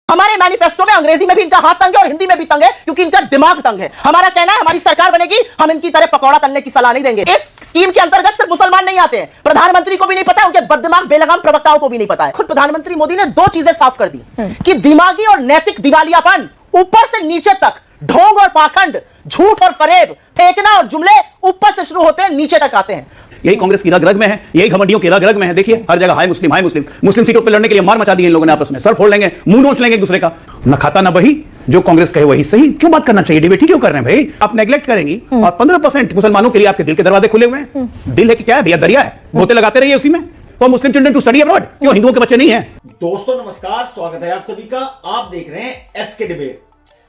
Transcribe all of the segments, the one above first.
हमारे मैनिफेस्टो में अंग्रेजी में भी इनका हाथ तंग है और हिंदी में भी तंग है, क्योंकि इनका दिमाग तंग है। हमारा कहना है हमारी सरकार बनेगी, हम इनकी तरह पकौड़ा तलने की सलाह नहीं देंगे। इस स्कीम के अंतर्गत सिर्फ मुसलमान नहीं आते हैं, प्रधानमंत्री को भी नहीं पता है, उनके बददिमाग बेलगाम प्रवक्ताओं को भी नहीं पता है। खुद प्रधानमंत्री मोदी ने दो चीजें साफ कर दी कि दिमागी और नैतिक दिवालियापन, ऊपर से नीचे तक ढोंग और पाखंड, झूठ और फरेब, फेंकना और जुमले ऊपर से शुरू होते हैं, नीचे तक आते हैं। यही कांग्रेस की रग रग में है, यही घमंडियों की रग रग में है। देखिए हर जगह हाय मुस्लिम, हाय मुस्लिम। मुस्लिम सीटों पर लड़ने के लिए मार मचा दी इन लोगों ने, आपस में सर फोड़ लेंगे, मुंह नोच लेंगे एक दूसरे का। न खाता ना बही, जो कांग्रेस कहे वही सही। क्यों बात करना चाहिए, डिबेट ही क्यों कर रहे हैं भाई? आप नेग्लेक्ट करेंगी और 15% मुसलमानों के लिए आपके दिल के दरवाजे खुले हुए हैं। दिल है कि क्या है भैया, दरिया है, गोते लगाते रहिए उसी में। तो मुस्लिम चिल्ड्रन टू स्टडी अब्रॉड, क्यों हिंदुओं के बच्चे नहीं हैं? दोस्तों नमस्कार, स्वागत है आप सभी का। आप देख रहे हैं एसके डिबेट।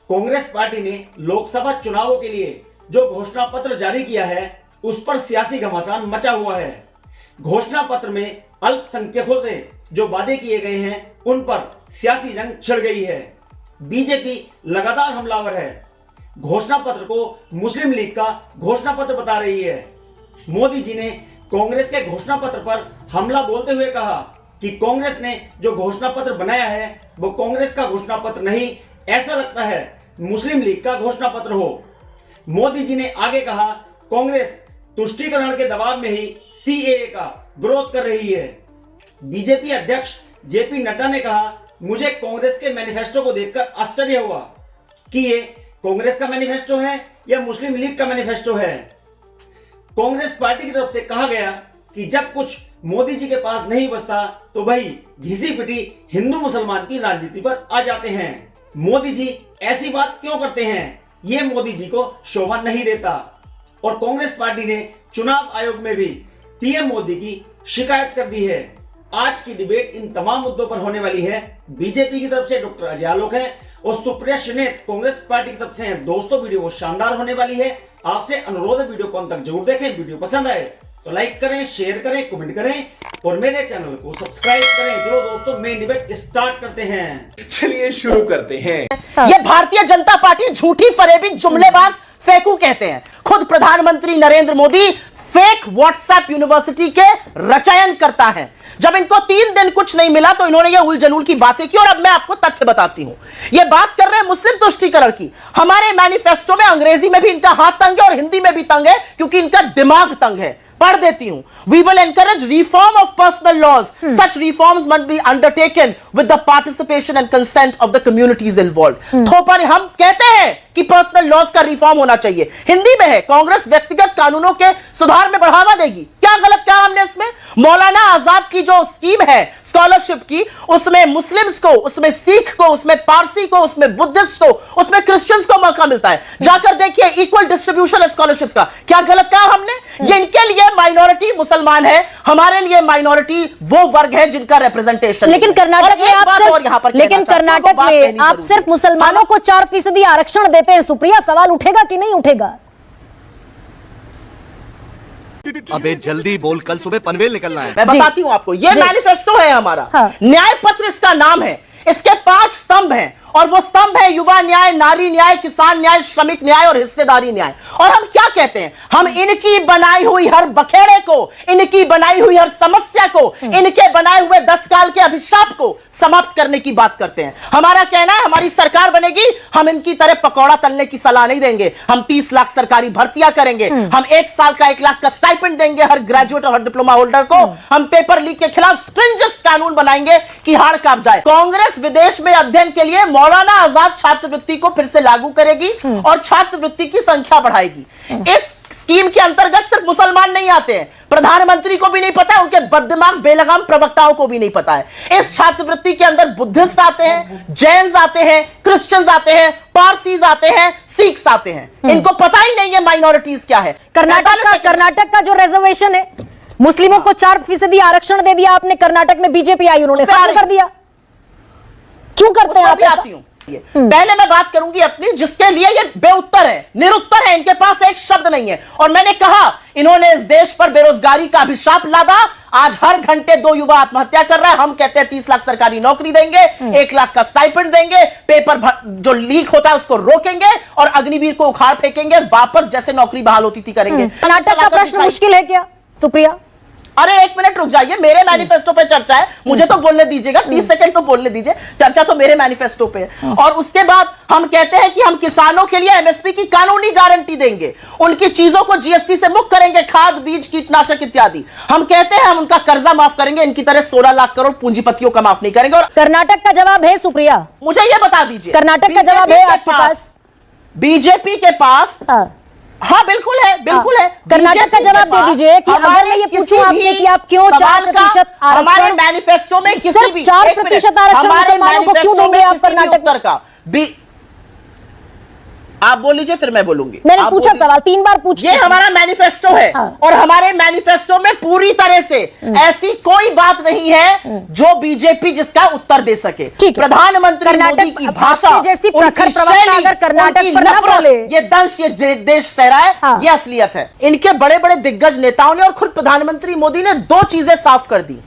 कांग्रेस पार्टी ने लोकसभा चुनावों के लिए जो घोषणा पत्र जारी किया है उस पर सियासी घमासान मचा हुआ है। घोषणा पत्र में अल्पसंख्यकों से जो वादे किए गए हैं उन पर सियासी जंग छिड़ गई है। बीजेपी लगातार हमलावर है, घोषणा पत्र को मुस्लिम लीग का घोषणा पत्र बता रही है। मोदी जी ने कांग्रेस के घोषणा पत्र पर हमला बोलते हुए कहा कि कांग्रेस ने जो घोषणा पत्र बनाया है वो कांग्रेस का घोषणा पत्र नहीं, ऐसा लगता है मुस्लिम लीग का घोषणा पत्र हो। मोदी जी ने आगे कहा, कांग्रेस तुष्टीकरण के दबाव में ही सीएए का विरोध कर रही है। बीजेपी अध्यक्ष जेपी नड्डा ने कहा, मुझे कांग्रेस के मैनिफेस्टो को देखकर आश्चर्य हुआ कि ये कांग्रेस का मैनिफेस्टो है या मुस्लिम लीग का मैनिफेस्टो है। कांग्रेस पार्टी की तरफ से कहा गया कि जब कुछ मोदी जी के पास नहीं बचता तो वही घिसी पिटी हिंदू मुसलमान की राजनीति पर आ जाते हैं। मोदी जी ऐसी बात क्यों करते हैं, ये मोदी जी को शोभा नहीं देता। और कांग्रेस पार्टी ने चुनाव आयोग में भी पीएम मोदी की शिकायत कर दी है। आज की डिबेट इन तमाम मुद्दों पर होने वाली है। बीजेपी की तरफ से डॉक्टर अजय आलोक है और सुप्रिया श्रीनेत कांग्रेस पार्टी की तरफ से हैं। दोस्तों वीडियो वो शानदार होने वाली है, आपसे अनुरोध है वीडियो को अंत तक जरूर देखें। वीडियो पसंद आए तो लाइक करें, शेयर करें, कमेंट करें और मेरे चैनल को सब्सक्राइब करें। चलो दोस्तों मेन डिबेट स्टार्ट करते हैं। चलिए शुरू करते हैं। ये भारतीय जनता पार्टी झूठी, फरेबी, जुमलेबाज, फेकू कहते हैं। खुद प्रधानमंत्री Narendra Modi fake WhatsApp university के रचयन करता है। जब इनको 3 दिन कुछ नहीं मिला तो इन्होंने ये उलझलूल की बातें की और अब मैं आपको तथ्य बताती हूं। ये बात कर रहे हैं मुस्लिम तुष्टीकरण की। हमारे मैनिफेस्टो में अंग्रेजी में भी इनका हाथ तंग है और हिंदी में भी तंग है, क्योंकि इनका दिमाग तंग है। पढ़ देती हूं। We will encourage reform of personal laws. Such reforms must be undertaken with the participation and consent of the communities involved. थोपर हम कहते हैं कि पर्सनल लॉज का रिफॉर्म होना चाहिए। हिंदी में है, कांग्रेस व्यक्तिगत कानूनों के सुधार में बढ़ावा देगी। क्या गलत कहा हमने इसमें? मौलाना आजाद की जो स्कीम है स्कॉलरशिप की, उसमें मुस्लिम्स को, उसमें सिख को, उसमें पारसी को, उसमें बुद्धिस्ट को, उसमें क्रिश्चियंस को मौका मिलता है। जाकर देखिए इक्वल डिस्ट्रीब्यूशन स्कॉलरशिप्स का। क्या गलत कहा हमने? ये इनके लिए माइनॉरिटी मुसलमान है, हमारे लिए माइनॉरिटी वो वर्ग है जिनका रिप्रेजेंटेशन। लेकिन कर्नाटक में आप सिर्फ मुसलमानों को 4% आरक्षण देते हैं। सुप्रिया, सवाल उठेगा कि नहीं उठेगा? अबे जल्दी बोल, कल सुबह पनवेल निकलना है। मैं बताती हूं आपको, ये मैनिफेस्टो है हमारा। हाँ। न्याय पत्र इसका नाम है। इसके 5 स्तंभ हैं और वो स्तंभ है युवा न्याय, नारी न्याय, किसान न्याय, श्रमिक न्याय और हिस्सेदारी न्याय। और हम क्या कहते हैं? हम इनकी बनाई हुई हर बखेड़े को, इनकी बनाई हुई हर समस्या को, इनके बनाए हुए 10 साल के अभिशाप को समाप्त करने की बात करते हैं। हमारा कहना है हमारी सरकार बनेगी, हम इनकी तरह पकौड़ा तलने की सलाह नहीं देंगे। हम 30 लाख सरकारी भर्तियां करेंगे। हम 1 साल का 1 लाख का स्टाइपेंड देंगे हर ग्रेजुएट और हर डिप्लोमा होल्डर को। हम पेपर लीक के खिलाफ स्ट्रिंजेस्ट कानून बनाएंगे कि हाड़ कांप जाए। कांग्रेस विदेश में अध्ययन के लिए मौलाना आजाद छात्रवृत्ति को फिर से लागू करेगी और छात्रवृत्ति की संख्या बढ़ाएगी। इस स्कीम के अंतर्गत सिर्फ मुसलमान नहीं आते हैं, प्रधानमंत्री को भी नहीं पता है, उनके बददिमाग बेलगाम प्रवक्ताओं को भी नहीं पता है। इस छात्रवृत्ति के अंदर बुद्धिस्ट आते हैं, जैन्स आते हैं, क्रिश्चियंस आते हैं, पारसीज आते हैं, सिख्स आते हैं। इनको पता ही नहीं है माइनॉरिटीज क्या है। कर्नाटक का जो रिजर्वेशन है, मुस्लिमों को 4% आरक्षण दे दिया आपने। कर्नाटक में बीजेपी आई, उन्होंने खत्म कर दिया। क्यों करते हैं आप? आती हूं। पहले मैं बात करूंगी अपनी, जिसके लिए ये बेउत्तर है, निरुत्तर है, इनके पास एक शब्द नहीं है। और मैंने कहा इन्होंने इस देश पर बेरोजगारी का अभिशाप लादा। आज हर घंटे 2 युवा आत्महत्या कर रहा है। हम कहते हैं 30 लाख सरकारी नौकरी देंगे, 1 लाख का स्टाइपेंड देंगे, पेपर जो लीक होता है उसको रोकेंगे और अग्निवीर को उखाड़ फेंकेंगे, वापस जैसे नौकरी बहाल होती थी करेंगे। कर्नाटक का प्रश्न मुश्किल है क्या सुप्रिया? अरे एक मिनट रुक जाइए, मेरे मैनिफेस्टो पे चर्चा है, मुझे तो बोलने दीजिएगा, 30 सेकंड तो बोलने दीजिए, चर्चा तो मेरे मैनिफेस्टो पे है। और उसके बाद हम कहते हैं कि हम किसानों के लिए एमएसपी की कानूनी गारंटी देंगे, उनकी चीजों को जीएसटी से मुक्त करेंगे, खाद, बीज, कीटनाशक इत्यादि। हम कहते हैं हम उनका कर्जा माफ करेंगे, इनकी तरह 16 लाख करोड़ पूंजीपतियों का माफ नहीं करेंगे। और कर्नाटक का जवाब है सुप्रिया, मुझे यह बता दीजिए, कर्नाटक का जवाब है आपके पास? बीजेपी के पास हाँ बिल्कुल है, बिल्कुल है। कर्नाटक का जवाब दे दीजिए कि अगर मैं ये पूछूं आपसे कि आप क्यों 4% हमारे मैनिफेस्टो में किसी भी 4% आरक्षण मुसलमानों को क्यों देंगे आप कर्नाटक का? आप बोल लीजिए फिर मैं बोलूंगी। मैंने पूछा सवाल, 3 बार पूछ, ये हमारा मैनिफेस्टो है और हमारे मैनिफेस्टो में पूरी तरह से ऐसी कोई बात नहीं है जो बीजेपी जिसका उत्तर दे सके। प्रधानमंत्री मोदी की भाषा, जैसी प्रखर प्रवक्ता अगर कर्नाटक पर न बोले, ये दंश, ये देश सहराए, ये असलियत है। इनके बड़े बड़े दिग्गज नेताओं ने और खुद प्रधानमंत्री मोदी ने 2 चीजें साफ कर दी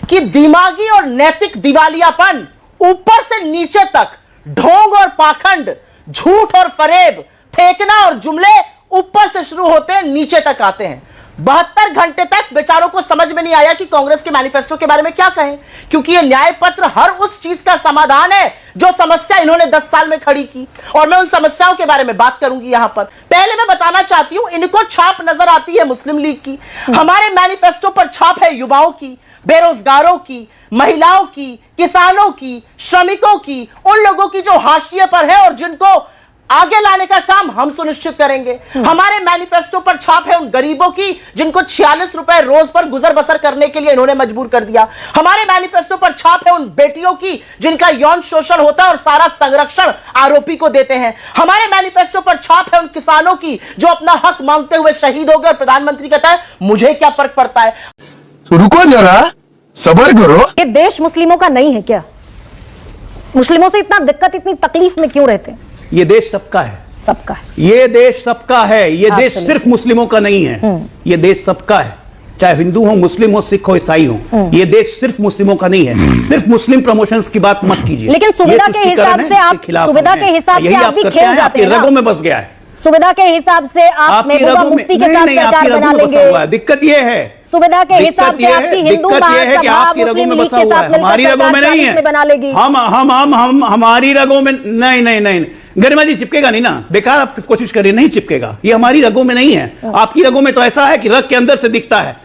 कि दिमागी और नैतिक दिवालियापन ऊपर से नीचे तक, ढोंग और पाखंड, झूठ और फरेब, फेंकना और जुमले ऊपर से शुरू होते हैं, नीचे तक आते हैं। 72 घंटे तक बेचारों को समझ में नहीं आया कि कांग्रेस के मैनिफेस्टो के बारे में क्या कहें, क्योंकि यह न्याय पत्र हर उस चीज का समाधान है जो समस्या इन्होंने 10 साल में खड़ी की, और मैं उन समस्याओं के बारे में बात करूंगी यहां पर। पहले मैं बताना चाहती हूं, इनको छाप नजर आती है मुस्लिम लीग की, हमारे मैनिफेस्टो पर छाप है युवाओं की, बेरोजगारों की, महिलाओं की, किसानों की, श्रमिकों की, उन लोगों की जो हाशिए पर है और जिनको आगे लाने का काम हम सुनिश्चित करेंगे। हमारे मैनिफेस्टो पर छाप है उन गरीबों की जिनको 46 रुपए रोज पर गुजर बसर करने के लिए इन्होंने मजबूर कर दिया। हमारे मैनिफेस्टो पर छाप है उन बेटियों की जिनका यौन शोषण होता है और सारा संरक्षण आरोपी को देते हैं। हमारे मैनिफेस्टो पर छाप है उन किसानों की जो अपना हक मांगते हुए शहीद हो गए और प्रधानमंत्री कहता है मुझे क्या फर्क पड़ता है। रुको जरा, सबर करो। ये देश मुस्लिमों का नहीं है क्या? मुस्लिमों से इतना दिक्कत, इतनी तकलीफ में क्यों रहते हैं? ये देश सबका है, सबका है, ये देश सबका है, ये देश सिर्फ मुस्लिमों का नहीं है, ये देश सबका है, चाहे हिंदू हो, मुस्लिम हो, सिख हो, ईसाई हो, ये देश सिर्फ मुस्लिमों का नहीं है। सिर्फ मुस्लिम प्रमोशंस की बात मत कीजिए, लेकिन सुविधा के हिसाब से आप, सुविधा के हिसाब से आप भी खेल जाते हैं, रगों में बस गया है। सुविधा के हिसाब से आप महबूबा मुफ्ती के साथ सरकार बना लेंगे। दिक्कत यह है, सुविधा के हिसाब से आपकी हिंदू महासभा मुस्लिम लीग के साथ हमारी रगों में नहीं है, बना लेगी। हम हमारी रगों में नहीं, गरिमा जी चिपकेगा नहीं ना, बेकार आप कोशिश करिए, नहीं चिपकेगा, ये हमारी रगों में नहीं है। आपकी रगों में तो ऐसा है कि रग के अंदर से दिखता है,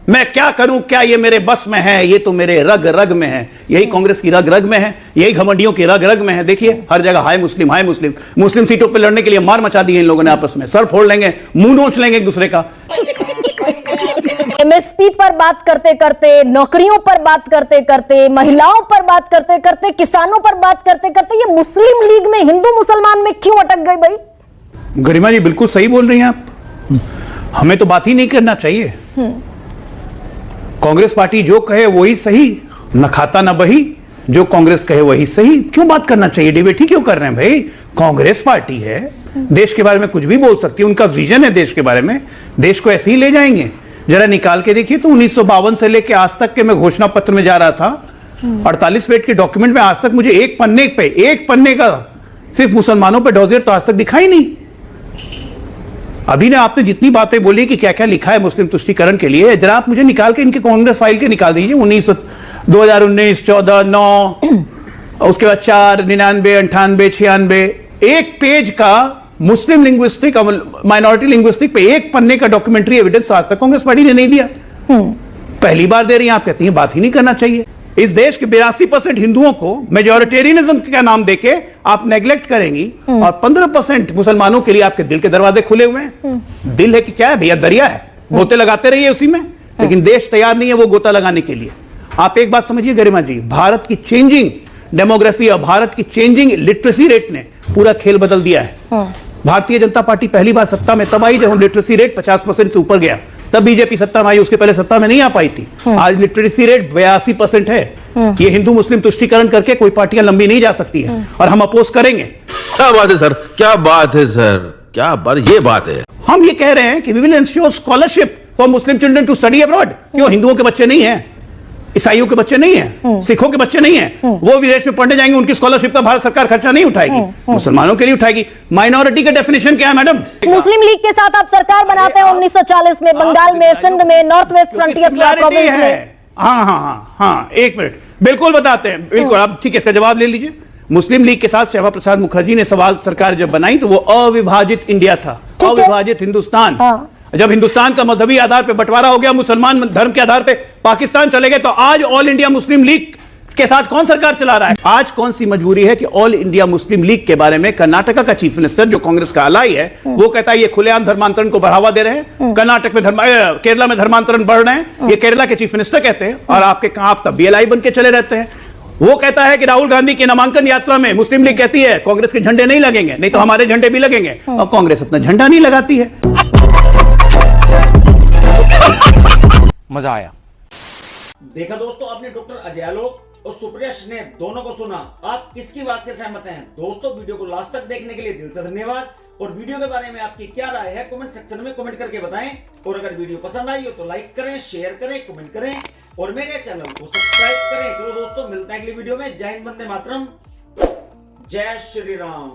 मैं क्या करूं, क्या ये मेरे बस में है, ये तो मेरे रग रग में है। यही कांग्रेस की रग रग में है, यही घमंडियों की रग रग में है। देखिए हर जगह हाय मुस्लिम, हाय मुस्लिम। मुस्लिम सीटों पर लड़ने के लिए मार मचा दी है इन लोगों ने, आपस में सर फोड़ लेंगे, मुंह नोच लेंगे एक दूसरे का। एमएसपी पर बात करते करते, नौकरियों पर बात करते करते, महिलाओं पर बात करते करते, किसानों पर बात करते करते, ये मुस्लिम लीग में हिंदू मुसलमान में क्यों अटक गई भाई? गरिमा जी बिल्कुल सही बोल रही हैं आप, हमें तो बात ही नहीं करना चाहिए। कांग्रेस पार्टी जो कहे वही सही, न खाता न बही, जो कांग्रेस कहे वही सही, क्यों बात करना चाहिए, डिबेट ही क्यों कर रहे हैं भाई? कांग्रेस पार्टी है, देश के बारे में कुछ भी बोल सकती है, उनका विजन है देश के बारे में, देश को ऐसे ही ले जाएंगे। जरा निकाल के देखिए तो 1952 से लेके आज तक के मैं घोषणा पत्र में जा रहा था, 48 पेज के डॉक्यूमेंट में आज तक मुझे एक पन्ने का सिर्फ मुसलमानों पर डोजियर तो आज तक दिखाई नहीं। अभी ने आपने जितनी बातें बोली कि क्या क्या लिखा है मुस्लिम तुष्टीकरण के लिए, जरा आप मुझे निकाल के इनके कांग्रेस फाइल के निकाल दीजिए, 2019, 14, 9, उसके बाद 4, 99, 98, 96, एक पेज का मुस्लिम लिंग्विस्टिक, माइनॉरिटी लिंग्विस्टिक पे एक पन्ने का डॉक्यूमेंट्री एविडेंस तो आज तक कांग्रेस पार्टी ने नहीं दिया। पहली बार दे रही हैं, आप कहती हैं बात ही नहीं करना चाहिए। इस देश के 82% हिंदुओं को मेजॉरिटेरियनिज्म का नाम देके आप नेग्लेक्ट करेंगी, और 15% मुसलमानों के लिए आपके दिल के दरवाजे खुले हुए हैं। दिल है कि क्या है भैया, दरिया है, गोते लगाते रहिए उसी में, लेकिन देश तैयार नहीं है वो गोता लगाने के लिए। आप एक बात समझिए गरिमा जी, भारत की चेंजिंग डेमोग्राफी और भारत की चेंजिंग लिटरेसी रेट ने पूरा खेल बदल दिया है। भारतीय जनता पार्टी पहली बार सत्ता में तब आई जब हम लिटरेसी रेट 50% से ऊपर गया, तब बीजेपी सत्ता में आई, उसके पहले सत्ता में नहीं आ पाई थी। आज लिटरेसी रेट 82% है। ये हिंदू मुस्लिम तुष्टीकरण करके कोई पार्टियां लंबी नहीं जा सकती है, और हम अपोज करेंगे। क्या बात है सर, क्या बात है सर, क्या बात, ये बात है। हम ये कह रहे हैं कि we will ensure scholarship for Muslim children to study abroad. क्यों हिंदुओं के बच्चे नहीं हैं? ईसाइयों के बच्चे नहीं हैं, सिखों के बच्चे नहीं हैं, वो विदेश में पढ़ने जाएंगे, उनकी स्कॉलरशिप का भारत सरकार खर्चा नहीं उठाएगी, मुसलमानों के लिए उठाएगी। माइनॉरिटी का डेफिनेशन क्या है मैडम? मुस्लिम लीग के साथ आप सरकार बनाते हैं 1940 में, बंगाल में, सिंध में, नॉर्थ वेस्ट फ्रंटियर प्रोविंस में। हाँ, एक मिनट, बिल्कुल बताते हैं, बिल्कुल। आप ठीक है, इसका जवाब ले लीजिए। मुस्लिम लीग के साथ श्यामा प्रसाद मुखर्जी ने सवाल सरकार जब बनाई तो वो अविभाजित इंडिया था, अविभाजित हिंदुस्तान। जब हिंदुस्तान का मजहबी आधार पर बंटवारा हो गया, मुसलमान धर्म के आधार पर पाकिस्तान चले गए, तो आज ऑल इंडिया मुस्लिम लीग के साथ कौन सरकार चला रहा है? आज कौन सी मजबूरी है कि ऑल इंडिया मुस्लिम लीग के बारे में कर्नाटका का चीफ मिनिस्टर, जो कांग्रेस का अलाई है, वो कहता है ये खुलेआम धर्मांतरण को बढ़ावा दे रहे हैं, कर्नाटक में केरला में धर्मांतरण बढ़ रहे हैं, ये केरला के चीफ मिनिस्टर कहते हैं, और आपके कहां आप तब भी अलाई बन के चले रहते हैं। वो कहता है कि राहुल गांधी की नामांकन यात्रा में मुस्लिम लीग कहती है कांग्रेस के झंडे नहीं लगेंगे, नहीं तो हमारे झंडे भी लगेंगे, और कांग्रेस अपना झंडा नहीं लगाती है। मजा आया। देखा दोस्तों, आपने डॉक्टर अजय आलोक और सुप्रिया सिन्हा दोनों को सुना। आप किसकी बात से सहमत हैं? दोस्तों, वीडियो को लास्ट तक देखने के लिए दिल से धन्यवाद। और वीडियो के बारे में आपकी क्या राय है कमेंट सेक्शन में कमेंट करके बताएं। और अगर वीडियो पसंद आई हो तो लाइक करें, शेयर करें, कमेंट करें और मेरे चैनल को सब्सक्राइब करें। चलो दोस्तों, मिलते हैं अगली वीडियो में। जय हिंद, वंदे मातरम, जय श्री राम।